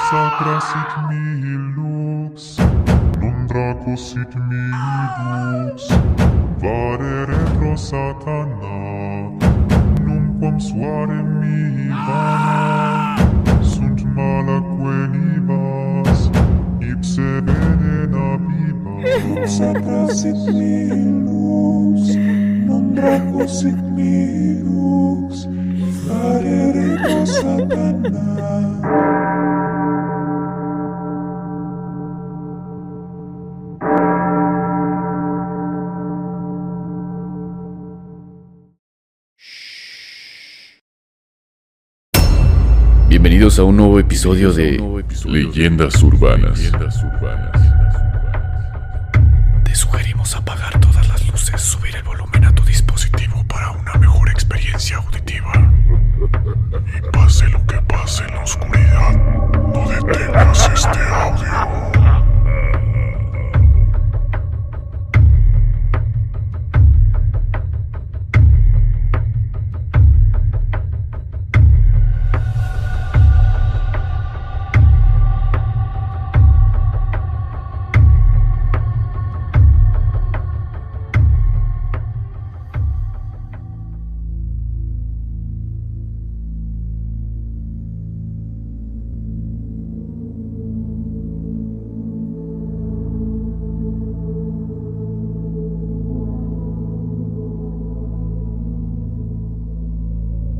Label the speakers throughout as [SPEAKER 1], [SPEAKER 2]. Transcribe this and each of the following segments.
[SPEAKER 1] Sakrasit milux, non dracosit milux, varere pro satana, numquam suare mivana, sunt malaquenibas, ipse venena vivas.
[SPEAKER 2] Sakrasit milux, non dracosit milux, varere pro satana.
[SPEAKER 3] Bienvenidos a un nuevo episodio de
[SPEAKER 1] Leyendas Urbanas.
[SPEAKER 2] Te sugerimos apagar todas las luces, subir el volumen a tu dispositivo para una mejor experiencia auditiva. Y pase lo que pase en la oscuridad, no detengas este audio.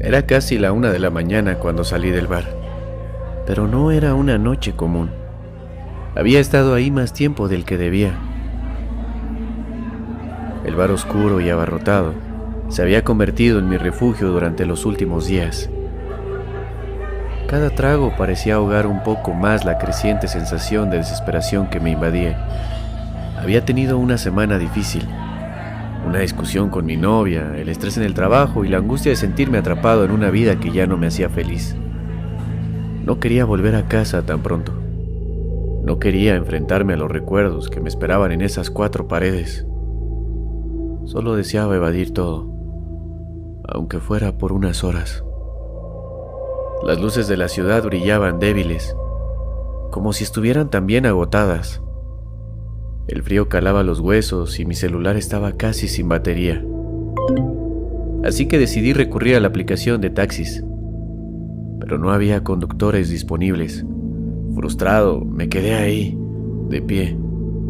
[SPEAKER 3] Era casi la 1 de la mañana cuando salí del bar, pero no era una noche común. Había estado ahí más tiempo del que debía. El bar oscuro y abarrotado se había convertido en mi refugio durante los últimos días. Cada trago parecía ahogar un poco más la creciente sensación de desesperación que me invadía. Había tenido una semana difícil. Una discusión con mi novia, el estrés en el trabajo y la angustia de sentirme atrapado en una vida que ya no me hacía feliz. No quería volver a casa tan pronto. No quería enfrentarme a los recuerdos que me esperaban en esas 4 paredes. Solo deseaba evadir todo, aunque fuera por unas horas. Las luces de la ciudad brillaban débiles, como si estuvieran también agotadas. El frío calaba los huesos y mi celular estaba casi sin batería. Así que decidí recurrir a la aplicación de taxis, pero no había conductores disponibles. Frustrado, me quedé ahí, de pie,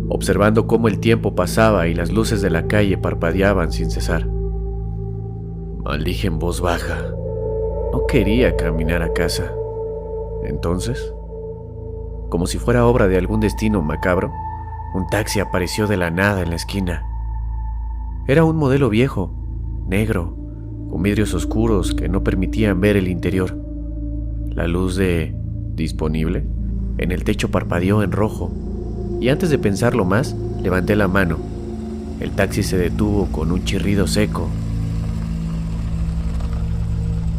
[SPEAKER 3] observando cómo el tiempo pasaba y las luces de la calle parpadeaban sin cesar. Maldije en voz baja. No quería caminar a casa. Entonces, como si fuera obra de algún destino macabro, un taxi apareció de la nada en la esquina. Era un modelo viejo, negro, con vidrios oscuros que no permitían ver el interior. La luz de disponible en el techo parpadeó en rojo, y antes de pensarlo más, levanté la mano. El taxi se detuvo con un chirrido seco,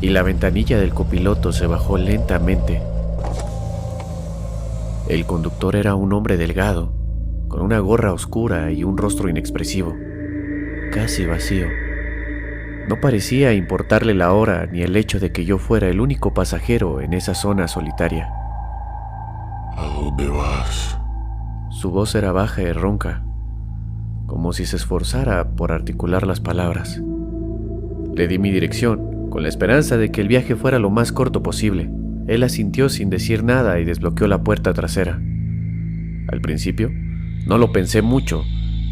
[SPEAKER 3] y la ventanilla del copiloto se bajó lentamente. El conductor era un hombre delgado, con una gorra oscura y un rostro inexpresivo, casi vacío. No parecía importarle la hora ni el hecho de que yo fuera el único pasajero en esa zona solitaria.
[SPEAKER 2] ¿A dónde vas?
[SPEAKER 3] Su voz era baja y ronca, como si se esforzara por articular las palabras. Le di mi dirección, con la esperanza de que el viaje fuera lo más corto posible. Él asintió sin decir nada y desbloqueó la puerta trasera. Al principio, no lo pensé mucho,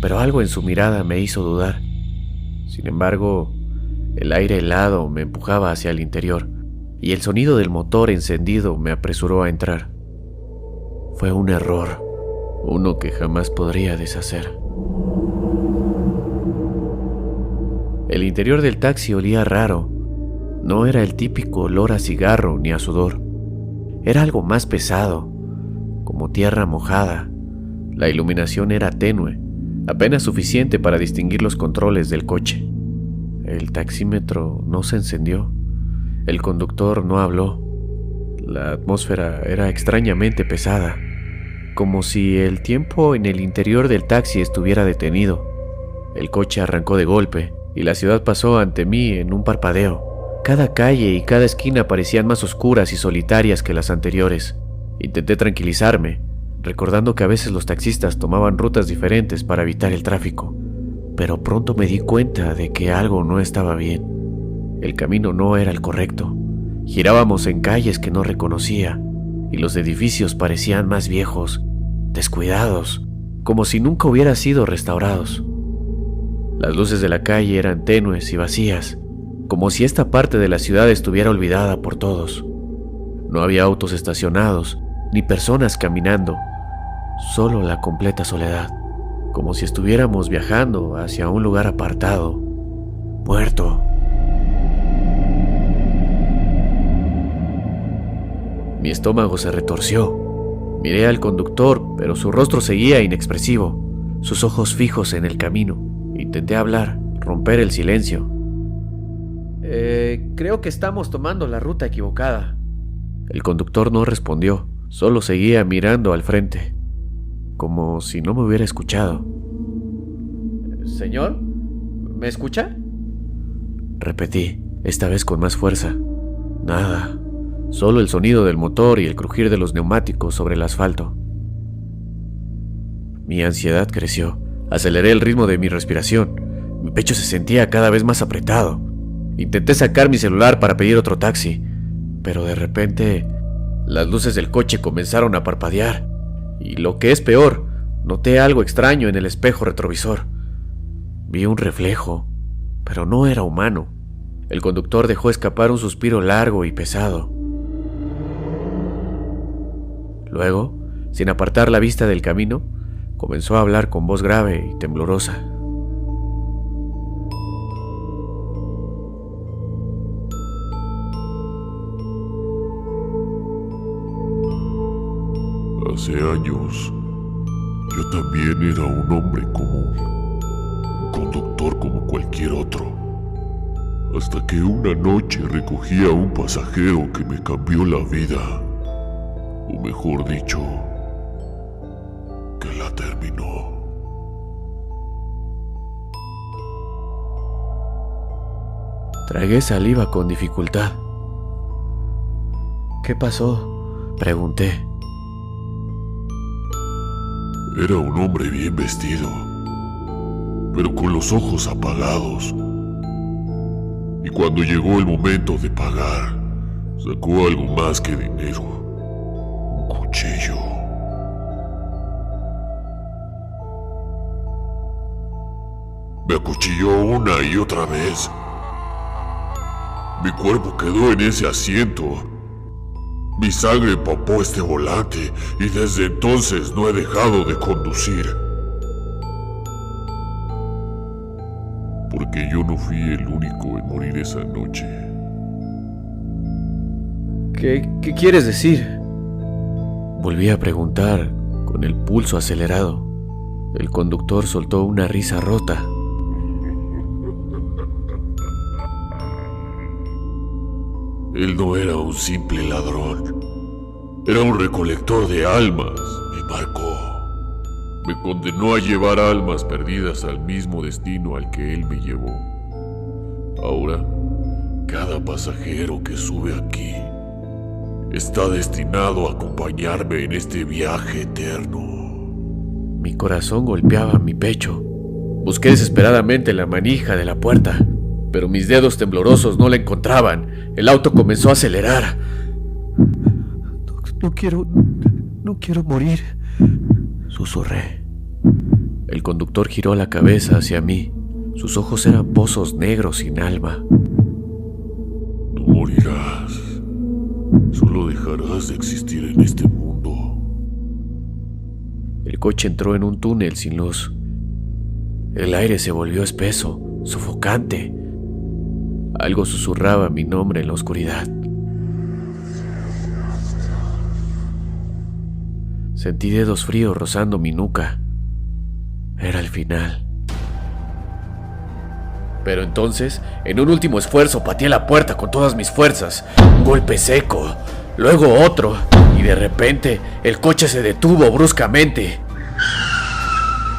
[SPEAKER 3] pero algo en su mirada me hizo dudar. Sin embargo, el aire helado me empujaba hacia el interior, y el sonido del motor encendido me apresuró a entrar. Fue un error, uno que jamás podría deshacer. El interior del taxi olía raro. No era el típico olor a cigarro ni a sudor. Era algo más pesado, como tierra mojada. La iluminación era tenue, apenas suficiente para distinguir los controles del coche. El taxímetro no se encendió. El conductor no habló. La atmósfera era extrañamente pesada, como si el tiempo en el interior del taxi estuviera detenido. El coche arrancó de golpe y la ciudad pasó ante mí en un parpadeo. Cada calle y cada esquina parecían más oscuras y solitarias que las anteriores. Intenté tranquilizarme, recordando que a veces los taxistas tomaban rutas diferentes para evitar el tráfico, pero pronto me di cuenta de que algo no estaba bien. El camino no era el correcto. Girábamos en calles que no reconocía, y los edificios parecían más viejos, descuidados, como si nunca hubieran sido restaurados. Las luces de la calle eran tenues y vacías, como si esta parte de la ciudad estuviera olvidada por todos. No había autos estacionados, ni personas caminando, solo la completa soledad, como si estuviéramos viajando hacia un lugar apartado, muerto. Mi estómago se retorció. Miré al conductor, pero su rostro seguía inexpresivo, sus ojos fijos en el camino. Intenté hablar, romper el silencio. Creo que estamos tomando la ruta equivocada. El conductor no respondió, solo seguía mirando al frente, como si no me hubiera escuchado. ¿Señor? ¿Me escucha? Repetí, esta vez con más fuerza. Nada, solo el sonido del motor y el crujir de los neumáticos sobre el asfalto. Mi ansiedad creció. Aceleré el ritmo de mi respiración. Mi pecho se sentía cada vez más apretado. Intenté sacar mi celular para pedir otro taxi, pero de repente las luces del coche comenzaron a parpadear, y lo que es peor, noté algo extraño en el espejo retrovisor. Vi un reflejo, pero no era humano. El conductor dejó escapar un suspiro largo y pesado. Luego, sin apartar la vista del camino, comenzó a hablar con voz grave y temblorosa.
[SPEAKER 1] Hace años, yo también era un hombre común, un conductor como cualquier otro, hasta que una noche recogí a un pasajero que me cambió la vida, o mejor dicho, que la terminó.
[SPEAKER 3] Tragué saliva con dificultad. ¿Qué pasó?, pregunté.
[SPEAKER 1] Era un hombre bien vestido, pero con los ojos apagados. Y cuando llegó el momento de pagar, sacó algo más que dinero: un cuchillo. Me acuchilló una y otra vez. Mi cuerpo quedó en ese asiento. Mi sangre empapó este volante y desde entonces no he dejado de conducir. Porque yo no fui el único en morir esa noche.
[SPEAKER 3] ¿Qué quieres decir?, volví a preguntar, con el pulso acelerado. El conductor soltó una risa rota.
[SPEAKER 1] Él no era un simple ladrón. Era un recolector de almas. Me marcó. Me condenó a llevar almas perdidas al mismo destino al que él me llevó. Ahora, cada pasajero que sube aquí está destinado a acompañarme en este viaje eterno.
[SPEAKER 3] Mi corazón golpeaba mi pecho. Busqué desesperadamente la manija de la puerta, pero mis dedos temblorosos no la encontraban. El auto comenzó a acelerar. No quiero morir, susurré. El conductor giró la cabeza hacia mí. Sus ojos eran pozos negros sin alma.
[SPEAKER 1] No morirás. Solo dejarás de existir en este mundo.
[SPEAKER 3] El coche entró en un túnel sin luz. El aire se volvió espeso, sofocante. Algo susurraba mi nombre en la oscuridad. Sentí dedos fríos rozando mi nuca. Era el final. Pero entonces, en un último esfuerzo, pateé la puerta con todas mis fuerzas. Un golpe seco, luego otro, y de repente el coche se detuvo bruscamente.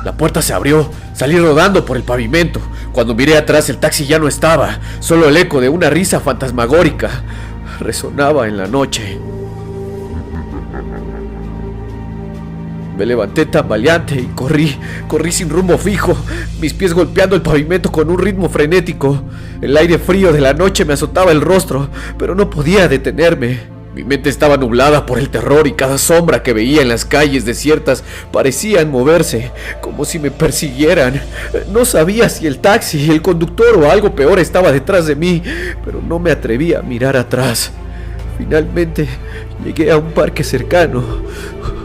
[SPEAKER 3] La puerta se abrió, salí rodando por el pavimento. Cuando miré atrás, el taxi ya no estaba. Solo el eco de una risa fantasmagórica resonaba en la noche. Me levanté tambaleante y corrí sin rumbo fijo, mis pies golpeando el pavimento con un ritmo frenético. El aire frío de la noche me azotaba el rostro, pero no podía detenerme. Mi mente estaba nublada por el terror y cada sombra que veía en las calles desiertas parecían moverse, como si me persiguieran. No sabía si el taxi, el conductor o algo peor estaba detrás de mí, pero no me atreví a mirar atrás. Finalmente llegué a un parque cercano,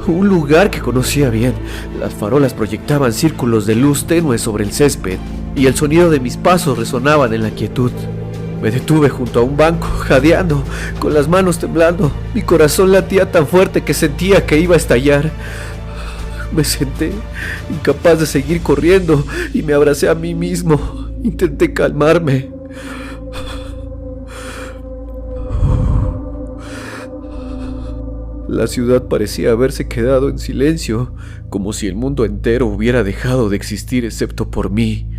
[SPEAKER 3] un lugar que conocía bien. Las farolas proyectaban círculos de luz tenue sobre el césped y el sonido de mis pasos resonaban en la quietud. Me detuve junto a un banco, jadeando, con las manos temblando. Mi corazón latía tan fuerte que sentía que iba a estallar. Me senté, incapaz de seguir corriendo, y me abracé a mí mismo. Intenté calmarme. La ciudad parecía haberse quedado en silencio, como si el mundo entero hubiera dejado de existir excepto por mí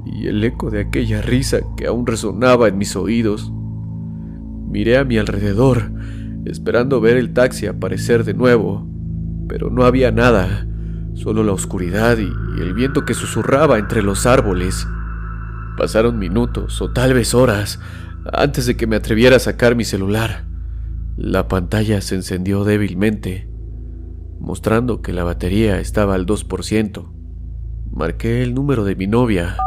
[SPEAKER 3] y el eco de aquella risa que aún resonaba en mis oídos. Miré a mi alrededor, esperando ver el taxi aparecer de nuevo, pero no había nada, solo la oscuridad y el viento que susurraba entre los árboles. Pasaron minutos o tal vez horas antes de que me atreviera a sacar mi celular. La pantalla se encendió débilmente, mostrando que la batería estaba al 2%. Marqué el número de mi novia,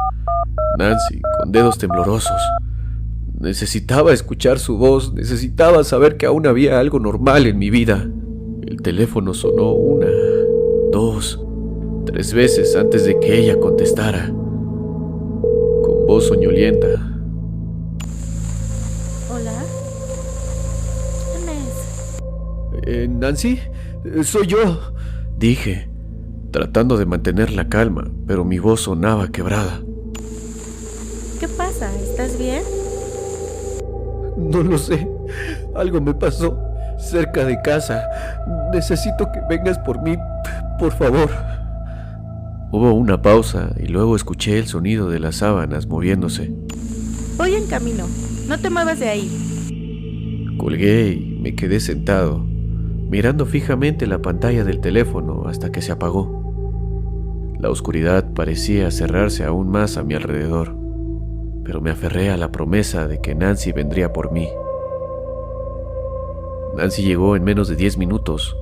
[SPEAKER 3] Nancy, con dedos temblorosos. Necesitaba escuchar su voz, necesitaba saber que aún había algo normal en mi vida. El teléfono sonó 1, 2, 3 veces antes de que ella contestara, con voz soñolienta.
[SPEAKER 4] Hola. ¿Quién es?
[SPEAKER 3] ¿Nancy? Soy yo, dije, tratando de mantener la calma, pero mi voz sonaba quebrada.
[SPEAKER 4] ¿Qué pasa? ¿Estás bien?
[SPEAKER 3] No lo sé. Algo me pasó cerca de casa. Necesito que vengas por mí, por favor. Hubo una pausa y luego escuché el sonido de las sábanas moviéndose.
[SPEAKER 4] Voy en camino. No te muevas de ahí.
[SPEAKER 3] Colgué y me quedé sentado, mirando fijamente la pantalla del teléfono hasta que se apagó. La oscuridad parecía cerrarse aún más a mi alrededor, pero me aferré a la promesa de que Nancy vendría por mí. Nancy llegó en menos de 10 minutos.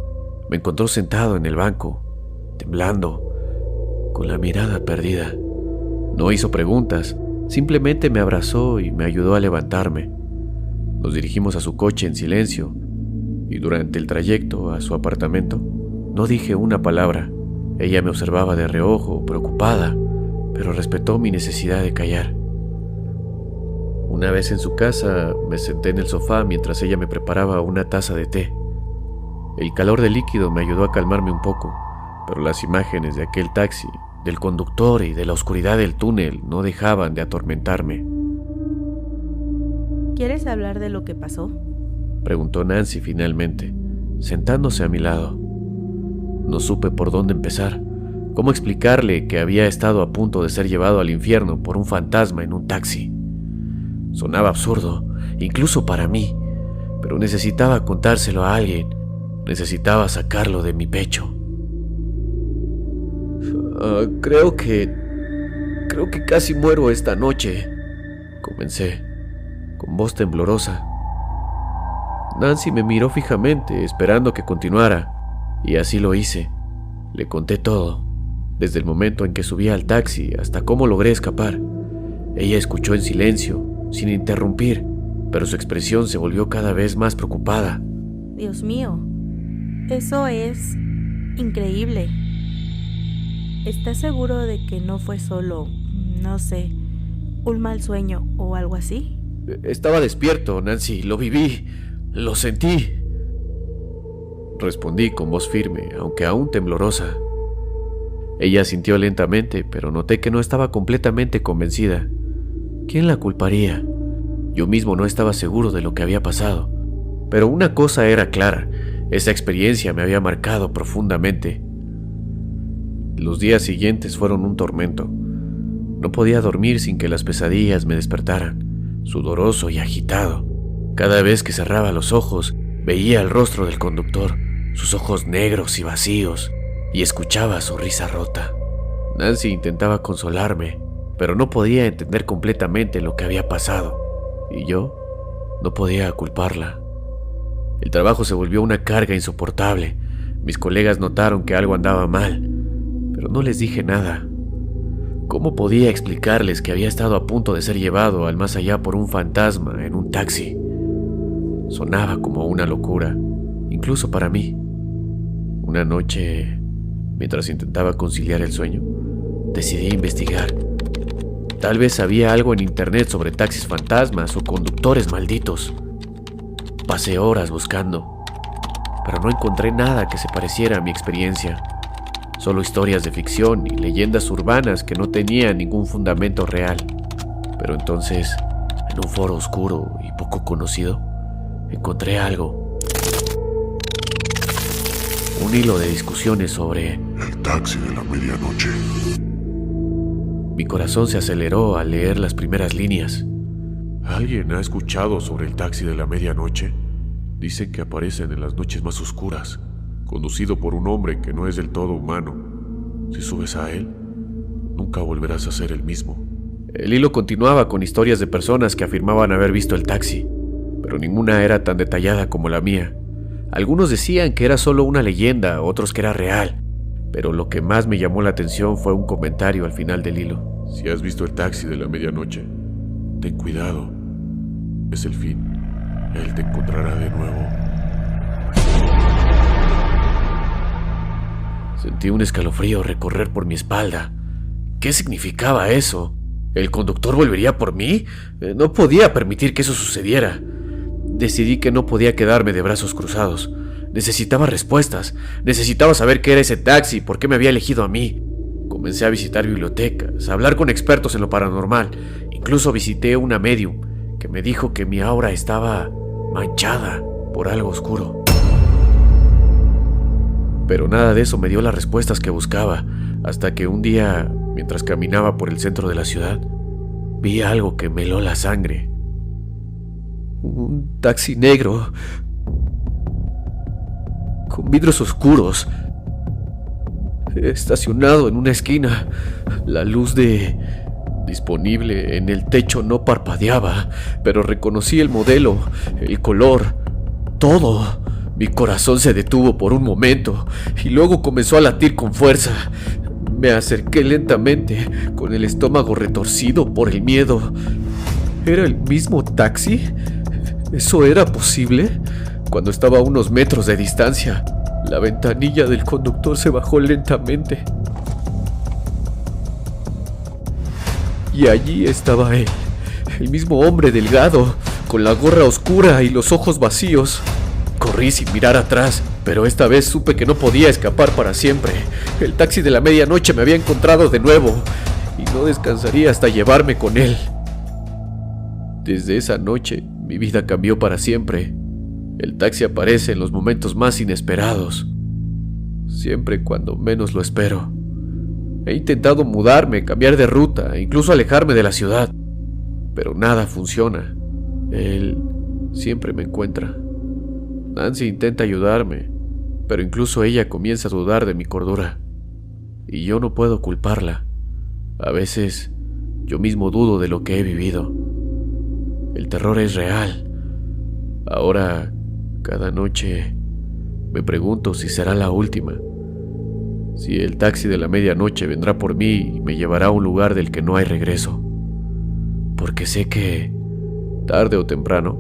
[SPEAKER 3] Me encontró sentado en el banco, temblando, con la mirada perdida. No hizo preguntas, simplemente me abrazó y me ayudó a levantarme. Nos dirigimos a su coche en silencio, y durante el trayecto a su apartamento no dije una palabra. Ella me observaba de reojo, preocupada, pero respetó mi necesidad de callar. Una vez en su casa, me senté en el sofá mientras ella me preparaba una taza de té. El calor del líquido me ayudó a calmarme un poco, pero las imágenes de aquel taxi, del conductor y de la oscuridad del túnel no dejaban de atormentarme.
[SPEAKER 4] ¿Quieres hablar de lo que pasó?
[SPEAKER 3] Preguntó Nancy finalmente, sentándose a mi lado. No supe por dónde empezar, cómo explicarle que había estado a punto de ser llevado al infierno por un fantasma en un taxi. Sonaba absurdo, incluso para mí, pero necesitaba contárselo a alguien. Necesitaba sacarlo de mi pecho. Creo que casi muero esta noche, comencé, con voz temblorosa. Nancy me miró fijamente, esperando que continuara, y así lo hice. Le conté todo, desde el momento en que subí al taxi hasta cómo logré escapar. Ella escuchó en silencio, sin interrumpir, pero su expresión se volvió cada vez más preocupada.
[SPEAKER 4] Dios mío, eso es increíble. ¿Estás seguro de que no fue solo, no sé, un mal sueño o algo así?
[SPEAKER 3] Estaba despierto, Nancy, lo viví, lo sentí. Respondí con voz firme, aunque aún temblorosa. Ella asintió lentamente, pero noté que no estaba completamente convencida. ¿Quién la culparía? Yo mismo no estaba seguro de lo que había pasado, pero una cosa era clara: esa experiencia me había marcado profundamente. Los días siguientes fueron un tormento. No podía dormir sin que las pesadillas me despertaran, sudoroso y agitado. Cada vez que cerraba los ojos, veía el rostro del conductor, sus ojos negros y vacíos, y escuchaba su risa rota. Nancy intentaba consolarme, pero no podía entender completamente lo que había pasado, y yo no podía culparla. El trabajo se volvió una carga insoportable. Mis colegas notaron que algo andaba mal, pero no les dije nada. ¿Cómo podía explicarles que había estado a punto de ser llevado al más allá por un fantasma en un taxi? Sonaba como una locura, incluso para mí. Una noche, mientras intentaba conciliar el sueño, decidí investigar. Tal vez había algo en internet sobre taxis fantasmas o conductores malditos. Pasé horas buscando, pero no encontré nada que se pareciera a mi experiencia. Solo historias de ficción y leyendas urbanas que no tenían ningún fundamento real. Pero entonces, en un foro oscuro y poco conocido, encontré algo. Un hilo de discusiones sobre
[SPEAKER 2] el taxi de la medianoche.
[SPEAKER 3] Mi corazón se aceleró al leer las primeras líneas.
[SPEAKER 1] ¿Alguien ha escuchado sobre el taxi de la medianoche? Dicen que aparecen en las noches más oscuras, conducido por un hombre que no es del todo humano. Si subes a él, nunca volverás a ser el mismo.
[SPEAKER 3] El hilo continuaba con historias de personas que afirmaban haber visto el taxi, pero ninguna era tan detallada como la mía. Algunos decían que era solo una leyenda, otros que era real, pero lo que más me llamó la atención fue un comentario al final del hilo.
[SPEAKER 1] Si has visto el taxi de la medianoche, ten cuidado. Es el fin. Él te encontrará de nuevo.
[SPEAKER 3] Sentí un escalofrío recorrer por mi espalda. ¿Qué significaba eso? ¿El conductor volvería por mí? No podía permitir que eso sucediera. Decidí que no podía quedarme de brazos cruzados. Necesitaba respuestas. Necesitaba saber qué era ese taxi, por qué me había elegido a mí. Comencé a visitar bibliotecas, a hablar con expertos en lo paranormal. Incluso visité una medium que me dijo que mi aura estaba manchada por algo oscuro. Pero nada de eso me dio las respuestas que buscaba, hasta que un día, mientras caminaba por el centro de la ciudad, vi algo que me heló la sangre. Un taxi negro, con vidrios oscuros, estacionado en una esquina. La luz disponible en el techo no parpadeaba, pero reconocí el modelo, el color, todo. Mi corazón se detuvo por un momento y luego comenzó a latir con fuerza. Me acerqué lentamente, con el estómago retorcido por el miedo. ¿Era el mismo taxi? ¿Eso era posible? Cuando estaba a unos metros de distancia, la ventanilla del conductor se bajó lentamente. Y allí estaba él, el mismo hombre delgado, con la gorra oscura y los ojos vacíos. Corrí sin mirar atrás, pero esta vez supe que no podía escapar para siempre. El taxi de la medianoche me había encontrado de nuevo, y no descansaría hasta llevarme con él. Desde esa noche, mi vida cambió para siempre. El taxi aparece en los momentos más inesperados, siempre cuando menos lo espero. He intentado mudarme, cambiar de ruta, incluso alejarme de la ciudad, pero nada funciona. Él siempre me encuentra. Nancy intenta ayudarme, pero incluso ella comienza a dudar de mi cordura, y yo no puedo culparla. A veces, yo mismo dudo de lo que he vivido. El terror es real. Ahora, cada noche, me pregunto si será la última. Si el taxi de la medianoche vendrá por mí y me llevará a un lugar del que no hay regreso. Porque sé que, tarde o temprano,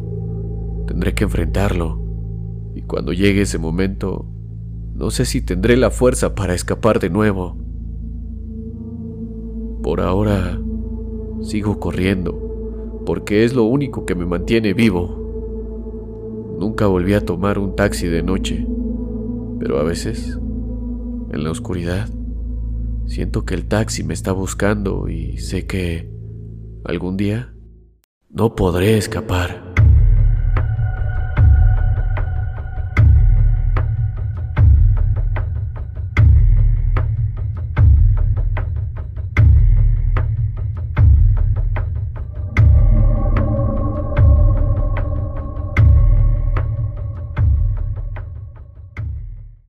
[SPEAKER 3] tendré que enfrentarlo. Y cuando llegue ese momento, no sé si tendré la fuerza para escapar de nuevo. Por ahora, sigo corriendo, porque es lo único que me mantiene vivo. Nunca volví a tomar un taxi de noche, pero a veces, en la oscuridad, siento que el taxi me está buscando y sé que algún día no podré escapar.